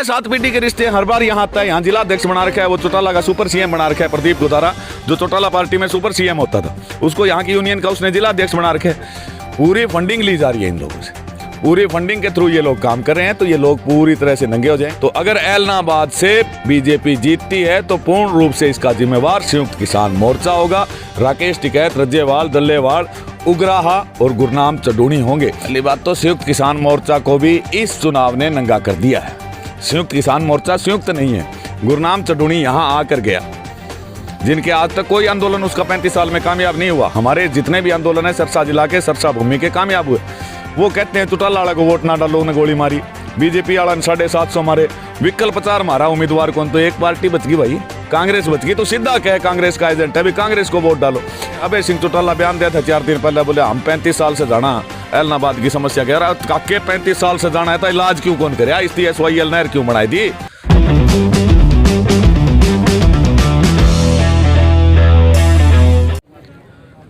6-7 पीढ़ी के रिश्ते हर बार यहाँ आता है। यहाँ जिला अध्यक्ष बना रखा है, वो चौटाला का सुपर सीएम बना रखा है प्रदीप गोदारा, जो चौटाला पार्टी में सुपर सीएम होता था, उसको यहाँ की यूनियन का उसने जिला अध्यक्ष बना रखा है। पूरी फंडिंग ली जा रही है इन लोगों से, पूरी फंडिंग के थ्रू ये लोग काम कर रहे हैं। तो ये लोग पूरी तरह से नंगे हो जाएं। तो अगर ऐलनाबाद से बीजेपी जीतती है तो पूर्ण रूप से इसका जिम्मेवार संयुक्त किसान मोर्चा होगा। राकेश टिकैत, रज्जेवाल, दल्लेवाल, उग्राहा और गुरनाम चडूणी होंगे। पहली बात तो संयुक्त किसान मोर्चा को भी इस चुनाव ने नंगा कर दिया है। संयुक्त किसान मोर्चा संयुक्त नहीं है। गुरनाम चडूणी यहाँ आकर गया, जिनके आज तक कोई आंदोलन उसका 35 साल में कामयाब नहीं हुआ। हमारे जितने भी आंदोलन है सरसा जिला के, सरसा भूमि के कामयाब हुए। वो कहते हैं चौटाला वाला को वोट ना डालो, उन्हें गोली मारी, बीजेपी वाला ने 750 मारे, विकल्प 4 मारा उम्मीदवार को, तो एक पार्टी बच गई भाई, कांग्रेस बच गई। तो सीधा कहे कांग्रेस का एजेंट है, अभी कांग्रेस को वोट डालो। अबे सिंह चौटाला बयान दिया था 4 दिन पहले, बोले हम 35 साल से जाना ऐलनाबाद की समस्या कह रहा काके 35 साल से जाना है तो इलाज क्यों कौन करे, इसलिए SYL नहर क्यों बनाई दी।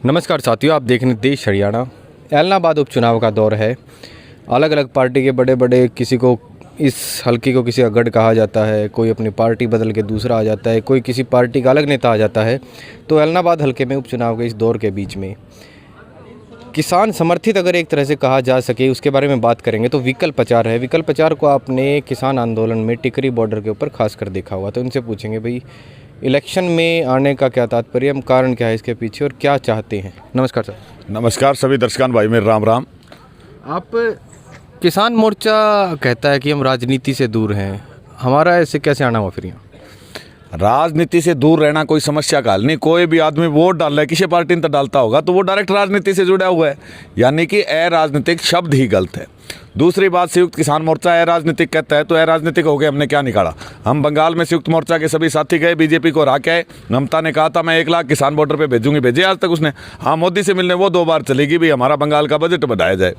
नमस्कार साथियों, आप देख रहे हैं देश हरियाणा। ऐलनाबाद उपचुनाव का दौर है। अलग अलग पार्टी के बड़े बड़े, किसी को इस हल्के को किसी का गढ़ कहा जाता है, कोई अपनी पार्टी बदल के दूसरा आ जाता है, कोई किसी पार्टी का अलग नेता आ जाता है। तो ऐलनाबाद हल्के में उपचुनाव के इस दौर के बीच में किसान समर्थित अगर एक तरह से कहा जा सके उसके बारे में बात करेंगे तो विकल्प प्रचार है। विकल्प प्रचार को आपने किसान आंदोलन में टिकरी बॉर्डर के ऊपर खास कर देखा हुआ, तो इनसे पूछेंगे भाई इलेक्शन में आने का क्या तात्पर्य, कारण क्या है इसके पीछे और क्या चाहते हैं। नमस्कार सर। नमस्कार सभी दर्शकान भाई मेरे राम राम। आप किसान मोर्चा कहता है कि हम राजनीति से दूर हैं, हमारा ऐसे कैसे आना हुआ फिर यहाँ? राजनीति से दूर रहना कोई समस्या का हल नहीं। कोई भी आदमी वोट डाल रहा है, किसी पार्टी ने तो डालता होगा, तो वो डायरेक्ट राजनीति से जुड़ा हुआ है, यानी कि अराजनीतिक शब्द ही गलत है। दूसरी बात, संयुक्त किसान मोर्चा अराजनीतिक कहता है, तो अराजनीतिक हो गए, हमने क्या निकाला। हम बंगाल में संयुक्त मोर्चा के सभी साथी गए, बीजेपी को हरा के आए। ममता ने कहा था मैं 1 लाख किसान बॉर्डर पे भेजूंगी, भेजे आज तक उसने। हाँ, मोदी से मिलने वो 2 बार चलेगी भी, हमारा बंगाल का बजट बढ़ाया जाए।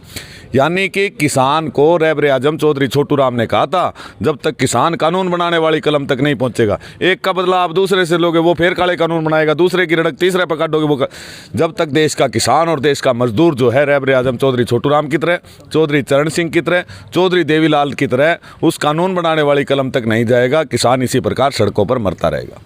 यानी कि किसान को रहबर आजम चौधरी छोटू राम ने कहा था, जब तक किसान कानून बनाने वाली कलम तक नहीं पहुंचेगा, एक का बदला आप दूसरे से लोगे, वो फिर काले कानून बनाएगा, दूसरे की रड़क तीसरे पर काटोगे, वो जब तक देश का किसान और देश का मजदूर जो है रहबर आजम चौधरी छोटू राम की तरह, चौधरी चरण सिंह की तरह, चौधरी देवीलाल की तरह उस कानून बनाने वाली कलम तक नहीं जाएगा, किसान इसी प्रकार सड़कों पर मरता रहेगा।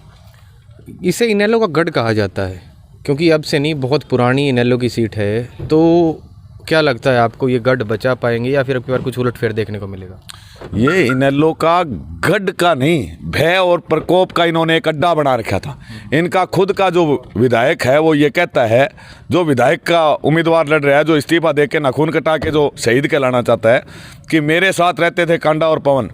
इसे इनेलो का गढ़ कहा जाता है, क्योंकि अब से नहीं, बहुत पुरानी इनेलो की सीट है। तो क्या लगता है आपको, ये गढ़ बचा पाएंगे या फिर अब की बार कुछ उलटफेर देखने को मिलेगा? ये इनेलो का गढ़ का नहीं, भय और प्रकोप का इन्होंने एक अड्डा बना रखा था। इनका खुद का जो विधायक है वो ये कहता है, जो विधायक का उम्मीदवार लड़ रहा है, जो इस्तीफा दे के नाखून कटा के जो शहीद कहलाना चाहता है, कि मेरे साथ रहते थे कांडा और पवन,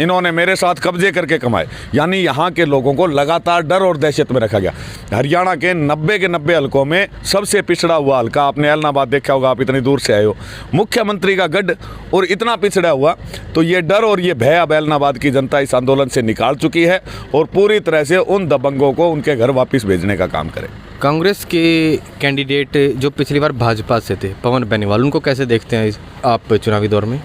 इन्होंने मेरे साथ कब्जे करके कमाए। यानी यहाँ के लोगों को लगातार डर और दहशत में रखा गया। हरियाणा के 90 के 90 हलकों में सबसे पिछड़ा हुआ हल्का आपने ऐलनाबाद देखा होगा, आप इतनी दूर से आए हो, मुख्यमंत्री का गढ़ और इतना पिछड़ा हुआ। तो ये डर और ये भय अब ऐलनाबाद की जनता इस आंदोलन से निकाल चुकी है और पूरी तरह से उन दबंगों को उनके घर वापस भेजने का काम करे। कांग्रेस के कैंडिडेट जो पिछली बार भाजपा से थे, पवन बेनीवाल, उनको कैसे देखते हैं आप चुनावी दौर में?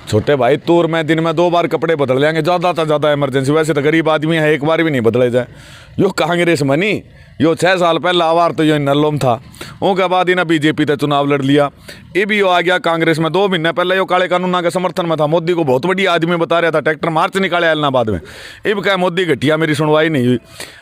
छोटे भाई, तूर में दिन में 2 बार कपड़े बदल लेंगे, ज़्यादा से ज़्यादा इमरजेंसी। वैसे तो गरीब आदमी है, एक बार भी नहीं बदले जाए। यो कांग्रेस मनी, यो 6 साल पहले आवार तो यो नल्लोम था, उसके बाद इन्हें बीजेपी से चुनाव लड़ लिया। ये भी यो आ गया कांग्रेस में। 2 महीने पहले यो काले कानून के समर्थन में था, मोदी को बहुत बड़ी आदमी बता रहा था, ट्रैक्टर मार्च निकाले ऐलनाबाद में। अब क्या मोदी घटिया, मेरी सुनवाई नहीं हुई।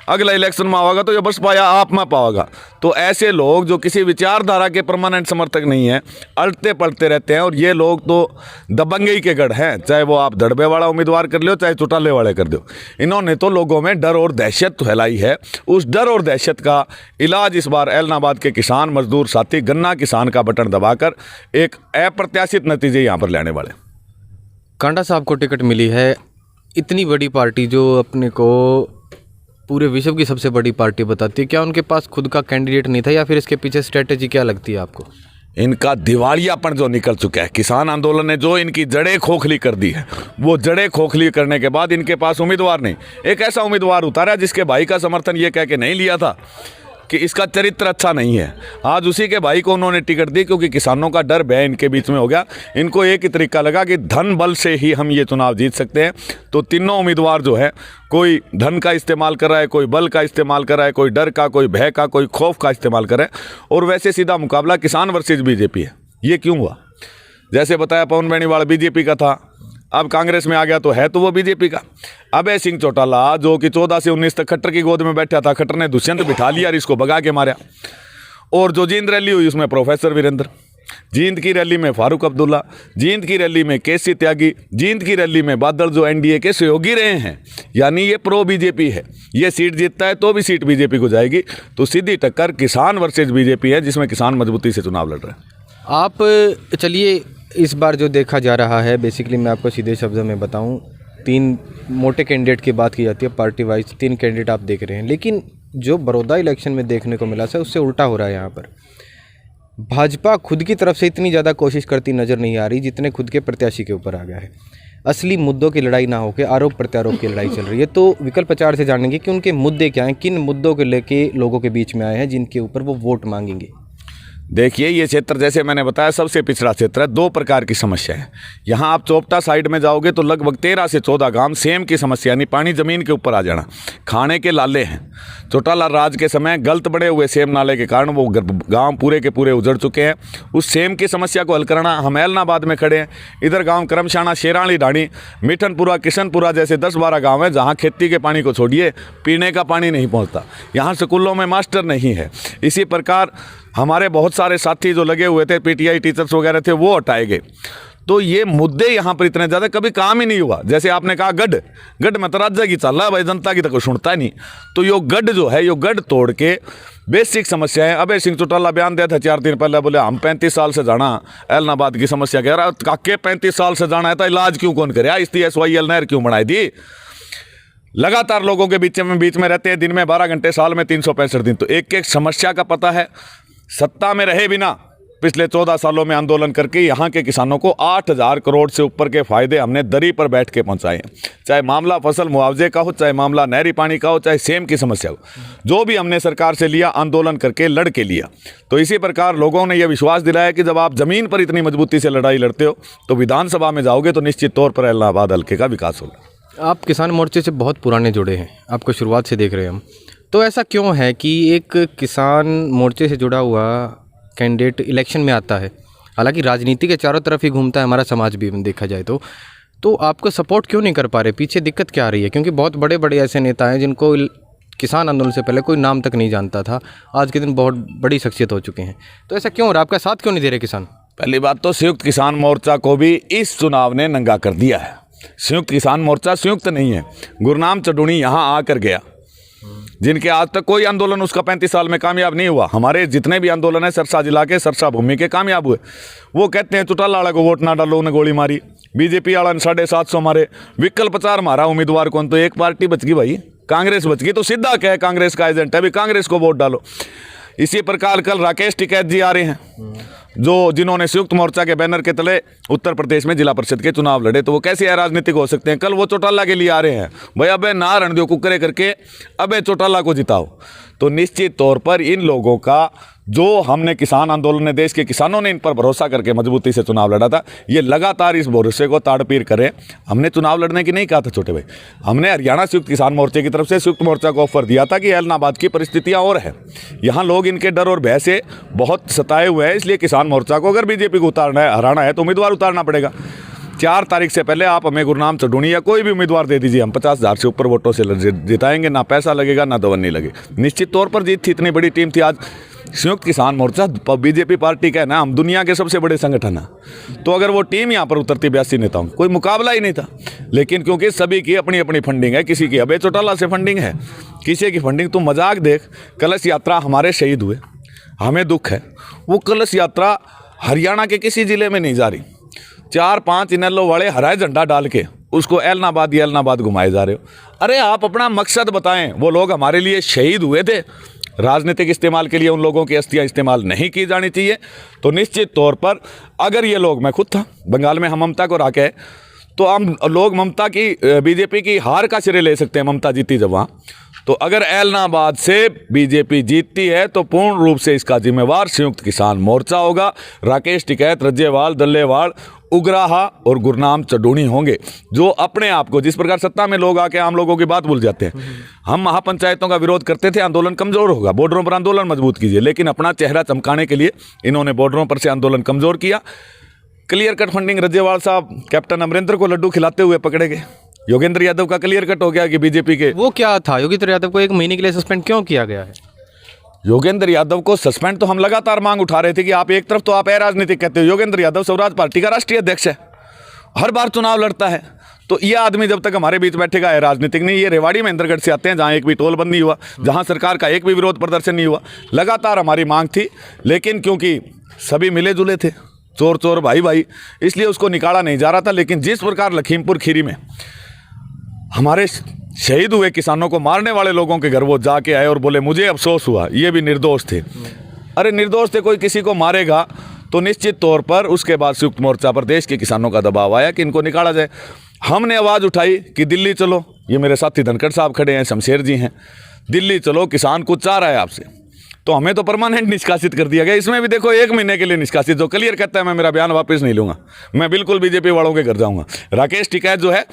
अगला इलेक्शन में आएगा तो ये बस पाया आप में पाओगा। तो ऐसे लोग जो किसी विचारधारा के परमानेंट समर्थक नहीं है, अड़ते पड़ते रहते हैं, और ये लोग तो दबंगई के गढ़ हैं, चाहे वो आप दड़बे वाला उम्मीदवार कर लो, चाहे चौटाले वाले कर दो। इन्होंने तो लोगों में डर और दहशत फैलाई है। उस डर और दहशत का इलाज इस बार ऐलनाबाद के किसान मजदूर साथी गन्ना किसान का बटन दबाकर एक अप्रत्याशित नतीजे यहाँ पर लाने वाले। कांडा साहब को टिकट मिली है, इतनी बड़ी पार्टी जो अपने को पूरे विश्व की सबसे बड़ी पार्टी बताती है, क्या उनके पास खुद का कैंडिडेट नहीं था या फिर इसके पीछे स्ट्रेटेजी क्या लगती है आपको? इनका दिवालियापन जो निकल चुका है, किसान आंदोलन ने जो इनकी जड़ें खोखली कर दी है, वो जड़ें खोखली करने के बाद इनके पास उम्मीदवार नहीं। एक ऐसा उम्मीदवार उतारा जिसके भाई का समर्थन ये कह के नहीं लिया था कि इसका चरित्र अच्छा नहीं है, आज उसी के भाई को उन्होंने टिकट दी, क्योंकि किसानों का डर भय इनके बीच में हो गया। इनको एक ही तरीका लगा कि धन बल से ही हम ये चुनाव जीत सकते हैं। तो तीनों उम्मीदवार जो है, कोई धन का इस्तेमाल कर रहा है, कोई बल का इस्तेमाल कर रहा है, कोई डर का, कोई भय का, कोई खौफ का इस्तेमाल कर रहा है। और वैसे सीधा मुकाबला किसान वर्सेज बीजेपी है। ये क्यों हुआ? जैसे बताया, पवन बेनीवाल बीजेपी का था, अब कांग्रेस में आ गया तो है तो वो बीजेपी का। अभय सिंह चौटाला जो कि 14 से 19 तक खट्टर की गोद में बैठा था, खट्टर ने दुष्यंत बिठा लिया और इसको भगा के मारा। और जो जींद रैली हुई उसमें प्रोफेसर वीरेंद्र, जींद की रैली में फारूक अब्दुल्ला, जींद की रैली में केसी त्यागी, जींद की रैली में बादल जो एनडीए के सहयोगी रहे हैं, यानी ये प्रो बीजेपी है। ये सीट जीतता है तो भी सीट बीजेपी को जाएगी। तो सीधी टक्कर किसान वर्सेज बीजेपी है, जिसमें किसान मजबूती से चुनाव लड़ रहे हैं। आप चलिए इस बार जो देखा जा रहा है, बेसिकली मैं आपको सीधे शब्दों में बताऊं, 3 मोटे कैंडिडेट की बात की जाती है, पार्टी वाइज 3 कैंडिडेट आप देख रहे हैं, लेकिन जो बड़ौदा इलेक्शन में देखने को मिला है उससे उल्टा हो रहा है। यहाँ पर भाजपा खुद की तरफ से इतनी ज़्यादा कोशिश करती नज़र नहीं आ रही जितने खुद के प्रत्याशी के ऊपर आ गया है। असली मुद्दों की लड़ाई ना होकर आरोप प्रत्यारोप की लड़ाई चल रही है। तो विकल्प 4 से जानेंगे कि उनके मुद्दे क्या हैं, किन मुद्दों को लेके लोगों के बीच में आए हैं जिनके ऊपर वो वोट मांगेंगे। देखिए, ये क्षेत्र जैसे मैंने बताया सबसे पिछड़ा क्षेत्र है। 2 प्रकार की समस्या है यहाँ। आप चोपटा साइड में जाओगे तो लगभग 13 से 14 गांव सेम की समस्या, यानी पानी ज़मीन के ऊपर आ जाना, खाने के लाले हैं। चौटाला राज के समय गलत बड़े हुए सेम नाले के कारण वो गांव पूरे के पूरे उजड़ चुके हैं। उस सेम की समस्या को हल करना, हम ऐलनाबाद में खड़े हैं। इधर गाँव करमशाना, शेराणी, ढाणी, मिठनपुरा, किशनपुरा जैसे 10-12 गाँव हैं जहाँ खेती के पानी को छोड़िए पीने का पानी नहीं पहुँचता। यहाँ स्कूलों में मास्टर नहीं है। इसी प्रकार हमारे बहुत सारे साथी जो लगे हुए थे, पीटीआई टीचर्स वगैरह थे, वो हटाए गए। तो ये मुद्दे यहाँ पर इतने ज़्यादा कभी काम ही नहीं हुआ। जैसे आपने कहा गढ़ में तो राज्य की चल रहा है भाई, जनता की तो कोई सुनता नहीं। तो यो गढ़ जो है, यो गढ़ तोड़ के बेसिक समस्याएं। अभय सिंह चौटाला बयान दिया था 4 दिन पहले, बोले हम 35 साल से जाना ऐलनाबाद की समस्या कह रहा है। काके 35 साल से जाना है तो इलाज क्यों कौन करे? इसलिए SYL नहर क्यों बनाई थी? लगातार लोगों के बीच में रहते हैं, दिन में 12 घंटे, साल में 365 दिन। तो एक एक समस्या का पता है। सत्ता में रहे बिना पिछले 14 सालों में आंदोलन करके यहाँ के किसानों को 8,000 करोड़ से ऊपर के फायदे हमने दरी पर बैठ के पहुँचाए हैं। चाहे मामला फसल मुआवजे का हो, चाहे मामला नहरी पानी का हो, चाहे सेम की समस्या हो, जो भी हमने सरकार से लिया आंदोलन करके लड़ के लिया। तो इसी प्रकार लोगों ने यह विश्वास दिलाया कि जब आप ज़मीन पर इतनी मजबूती से लड़ाई लड़ते हो तो विधानसभा में जाओगे तो निश्चित तौर पर ऐलनाबाद हल्के का विकास होगा। आप किसान मोर्चे से बहुत पुराने जुड़े हैं, आपको शुरुआत से देख रहे हैं हम। तो ऐसा क्यों है कि एक किसान मोर्चे से जुड़ा हुआ कैंडिडेट इलेक्शन में आता है, हालांकि राजनीति के चारों तरफ ही घूमता है हमारा समाज भी देखा जाए तो आपको सपोर्ट क्यों नहीं कर पा रहे? पीछे दिक्कत क्या आ रही है? क्योंकि बहुत बड़े बड़े ऐसे नेता हैं जिनको किसान आंदोलन से पहले कोई नाम तक नहीं जानता था, आज के दिन बहुत बड़ी शख्सियत हो चुके हैं। तो ऐसा क्यों हो रहा है? आपका साथ क्यों नहीं दे रहे किसान? पहली बात तो संयुक्त किसान मोर्चा को भी इस चुनाव ने नंगा कर दिया है। संयुक्त किसान मोर्चा संयुक्त नहीं है। गुरनाम चडूणी यहाँ आकर गया, जिनके आज तक कोई आंदोलन उसका 35 साल में कामयाब नहीं हुआ। हमारे जितने भी आंदोलन है सरसा जिला के, सरसा भूमि के कामयाब हुए। वो कहते हैं चौटाला वाला को वोट ना डालो, उन्हें गोली मारी। बीजेपी वाला ने 750 मारे। विकल्प 4 मारा उम्मीदवार कौन? तो एक पार्टी बच गई भाई, कांग्रेस बच गई। तो सीधा कहे कांग्रेस का एजेंट है, अभी कांग्रेस को वोट डालो। इसी प्रकार कल राकेश टिकैत जी आ रहे हैं, जिन्होंने संयुक्त मोर्चा के बैनर के तले उत्तर प्रदेश में जिला परिषद के चुनाव लड़े। तो वो कैसे अराजनीतिक हो सकते हैं? कल वो चौटाला के लिए आ रहे हैं, भाई अबे ना रणदेव कुकरे करके अबे चौटाला को जिताओ। तो निश्चित तौर पर इन लोगों का, जो हमने किसान आंदोलन ने, देश के किसानों ने इन पर भरोसा करके मजबूती से चुनाव लड़ा था, ये लगातार इस भरोसे को ताड़पीर करें। हमने चुनाव लड़ने की नहीं कहा था छोटे भाई, हमने हरियाणा संयुक्त किसान मोर्चे की तरफ से संयुक्त मोर्चा को ऑफर दिया था कि ऐलनाबाद की परिस्थितियां और है, यहाँ लोग इनके डर और भय से बहुत सताए हुए हैं, इसलिए किसान मोर्चा को अगर बीजेपी को उतारना है, हराना है, तो उम्मीदवार उतारना पड़ेगा। 4 तारीख से पहले आप हमें गुरनाम चडूणी या कोई भी उम्मीदवार दे दीजिए, हम 50,000 से ऊपर वोटों से जिताएंगे। ना पैसा लगेगा, ना दवन नहीं लगे। निश्चित तौर पर जीत थी, इतनी बड़ी टीम थी। आज संयुक्त किसान मोर्चा बीजेपी पार्टी का है ना, हम दुनिया के सबसे बड़े संगठन है। तो अगर वो टीम यहाँ पर उतरती 82 नेताओं, कोई मुकाबला ही नहीं था। लेकिन क्योंकि सभी की अपनी अपनी फंडिंग है, किसी की अभय चौटाला से फंडिंग है, किसी की फंडिंग। तुम मजाक देख, कलश यात्रा हमारे शहीद हुए, हमें दुख है, वो कलश यात्रा हरियाणा के किसी जिले में नहीं जा रही। 4-5 इनेलो वाले हरा झंडा डाल के उसको ऐलनाबाद घुमाए जा रहे हो। अरे आप अपना मकसद बताएं। वो लोग हमारे लिए शहीद हुए थे, राजनीतिक इस्तेमाल के लिए उन लोगों की अस्थियां इस्तेमाल नहीं की जानी चाहिए। तो निश्चित तौर पर अगर ये लोग, मैं खुद था बंगाल में, हम ममता को राके, तो हम लोग ममता की, बीजेपी की हार का श्रेय ले सकते हैं, ममता जीती जब वहाँ। तो अगर ऐलनाबाद से बीजेपी जीतती है तो पूर्ण रूप से इसका जिम्मेवार संयुक्त किसान मोर्चा होगा। राकेश टिकैत, रज्जेवाल, दल्लेवाड़, उग्राहा और गुरनाम चडूणी होंगे, जो अपने आप को, जिस प्रकार सत्ता में लोग आके आम लोगों की बात भूल जाते हैं। हम महापंचायतों का विरोध करते थे, आंदोलन कमजोर होगा, बॉर्डरों पर आंदोलन मजबूत कीजिए। लेकिन अपना चेहरा चमकाने के लिए इन्होंने बॉर्डरों पर से आंदोलन कमजोर किया। क्लियर कट फंडिंग रज्जेवाल साहब कैप्टन अमरिंदर को लड्डू खिलाते हुए पकड़े गए। योगेंद्र यादव का क्लियर कट हो गया कि बीजेपी के वो क्या था, योगेंद्र यादव को 1 महीने के लिए सस्पेंड क्यों किया गया है? योगेंद्र यादव को सस्पेंड तो हम लगातार मांग उठा रहे थे कि आप एक तरफ तो आप राजनीतिक कहते हो, योगेंद्र यादव स्वराज पार्टी का राष्ट्रीय अध्यक्ष है, हर बार चुनाव लड़ता है, तो ये आदमी जब तक हमारे बीच बैठेगा है राजनीतिक नहीं। ये रेवाड़ी महेंद्रगढ़ से आते हैं जहाँ एक भी टोल बंद नहीं हुआ, जहाँ सरकार का एक भी विरोध प्रदर्शन नहीं हुआ, लगातार हमारी मांग थी, लेकिन क्योंकि सभी मिले जुले थे, चोर चोर भाई भाई, इसलिए उसको निकाला नहीं जा रहा था। लेकिन जिस प्रकार लखीमपुर खीरी में हमारे शहीद हुए किसानों को मारने वाले लोगों के घर वो जाके आए और बोले मुझे अफसोस हुआ, ये भी निर्दोष थे। अरे निर्दोष थे, कोई किसी को मारेगा तो निश्चित तौर पर उसके बाद संयुक्त मोर्चा पर देश के किसानों का दबाव आया कि इनको निकाला जाए। हमने आवाज़ उठाई कि दिल्ली चलो, ये मेरे साथी धनखड़ साहब खड़े हैं, शमशेर जी हैं, दिल्ली चलो, किसान कुछ चाह रहा है आपसे। तो हमें तो परमानेंट निष्कासित कर दिया गया। इसमें भी देखो 1 महीने के लिए निष्कासित, जो क्लियर कहता है मैं मेरा बयान वापस नहीं लूँगा, मैं बिल्कुल बीजेपी वालों के घर जाऊँगा। राकेश टिकैत जो है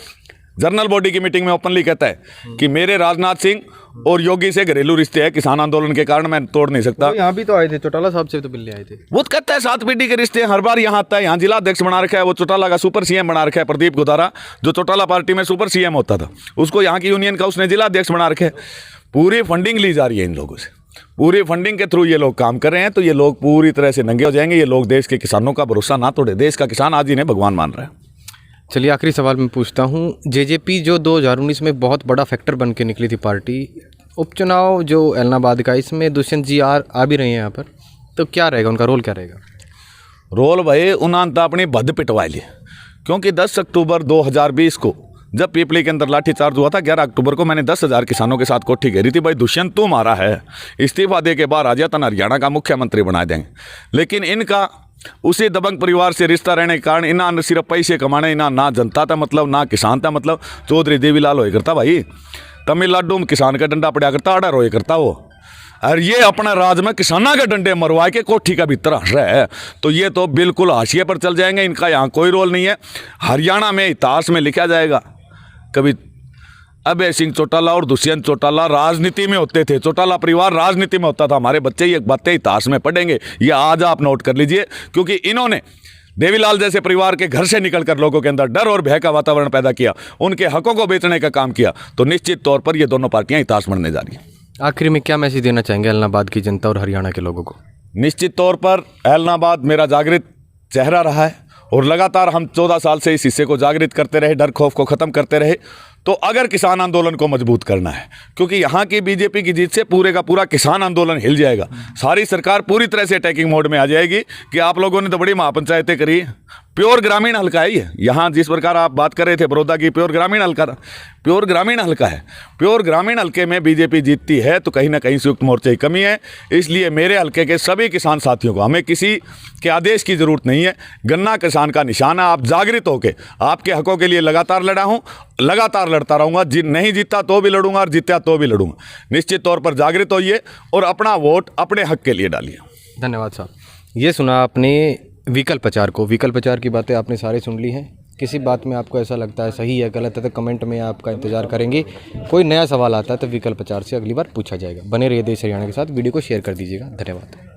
जनरल बॉडी की मीटिंग में ओपनली कहता है कि मेरे राजनाथ सिंह और योगी से घरेलू रिश्ते हैं, किसान आंदोलन के कारण मैं तोड़ नहीं सकता। यहाँ भी तो आए थे, चौटाला साहब से तो मिलने आए थे। वो तो कहता है 7 पीढ़ी के रिश्ते हैं, हर बार यहाँ आता है, यहाँ जिला अध्यक्ष बना रखा है, वो चौटाला का सुपर सीएम बना रखा है प्रदीप गोदारा, जो चौटाला पार्टी में सुपर सीएम होता था, उसको यहाँ की यूनियन का उसने जिला अध्यक्ष बना रखे है। पूरी फंडिंग ली जा रही है इन लोगों से, पूरी फंडिंग के थ्रू ये लोग काम कर रहे हैं। तो ये लोग पूरी तरह से नंगे हो जाएंगे। ये लोग देश के किसानों का भरोसा ना तोड़े, देश का किसान आज इन्हें भगवान मान रहा है। चलिए आखिरी सवाल मैं पूछता हूँ, जेजेपी जो 2019 में बहुत बड़ा फैक्टर बन के निकली थी पार्टी, उपचुनाव जो एलनाबाद का, इसमें दुष्यंत जी आ भी रहे हैं यहाँ पर, तो क्या रहेगा उनका रोल, क्या रहेगा? रोल भाई उन्होंने तो अपनी भद पिटवा ली, क्योंकि 10 अक्टूबर 2020 को जब पीपली के अंदर लाठीचार्ज हुआ था, 11 अक्टूबर को मैंने 10,000 किसानों के साथ कोठी घेरी थी, भाई दुष्यंत तू मारा है, इस्तीफा दे के बाहर आ जाता, हरियाणा का मुख्यमंत्री बना देंगे। लेकिन इनका उसी दबंग परिवार से रिश्ता रहने के कारण इना न सिर्फ पैसे कमाने, इना ना जनता था मतलब, ना किसान था मतलब। चौधरी देवीलाल होए करता भाई, तमिलनाडु में किसान का डंडा पड़ा करता, आड़ा रोए करता वो, और ये अपना राज में किसाना के डंडे मरवा के कोठी का भीतर हंस रहा है। तो ये तो बिल्कुल हाशिए पर चल जाएंगे, इनका यहाँ कोई रोल नहीं है। हरियाणा में इतिहास में लिखा जाएगा, कभी अभय सिंह चौटाला और दुष्यंत चौटाला राजनीति में होते थे, चौटाला परिवार राजनीति में होता था। हमारे बच्चे ये बातें इतिहास में पढ़ेंगे, ये आज आप नोट कर लीजिए, क्योंकि इन्होंने देवीलाल जैसे परिवार के घर से निकलकर लोगों के अंदर डर और भय का वातावरण पैदा किया, उनके हकों को बेचने का काम किया। तो निश्चित तौर पर ये दोनों पार्टियां इतिहास बनने जा रही हैं। आखिर में क्या मैसेज देना चाहेंगे एलनाबाद की जनता और हरियाणा के लोगों को? निश्चित तौर पर एलनाबाद मेरा जागृत चेहरा रहा है और लगातार हम 14 साल से इस हिस्से को जागृत करते रहे, डर खौफ को ख़त्म करते रहे। तो अगर किसान आंदोलन को मजबूत करना है, क्योंकि यहाँ की बीजेपी की जीत से पूरे का पूरा किसान आंदोलन हिल जाएगा, सारी सरकार पूरी तरह से अटैकिंग मोड में आ जाएगी कि आप लोगों ने तो बड़ी महापंचायतें करी, प्योर ग्रामीण हल्का है ये। यहाँ जिस प्रकार आप बात कर रहे थे बड़ौदा की, प्योर ग्रामीण हल्का था, प्योर ग्रामीण हल्का है। प्योर ग्रामीण हल्के में बीजेपी जीतती है तो कहीं ना कहीं संयुक्त मोर्चे की कमी है। इसलिए मेरे हल्के के सभी किसान साथियों को, हमें किसी के आदेश की ज़रूरत नहीं है, गन्ना किसान का निशाना, आप जागृत होकर आपके हकों के लिए लगातार लड़ा हूँ, लगातार लड़ता रहूँगा। नहीं जीता तो भी लड़ूंगा और जीता तो भी लड़ूंगा। निश्चित तौर पर जागृत होइए और अपना वोट अपने हक के लिए डालिए। धन्यवाद साहब। ये सुना आपने विकल्प प्रचार को, विकल्प प्रचार की बातें आपने सारे सुन ली हैं। किसी बात में आपको ऐसा लगता है सही है गलत है तो कमेंट में आपका इंतजार करेंगे। कोई नया सवाल आता है तो विकल्प प्रचार से अगली बार पूछा जाएगा। बने रहिए देश हरियाणा के साथ, वीडियो को शेयर कर दीजिएगा। धन्यवाद।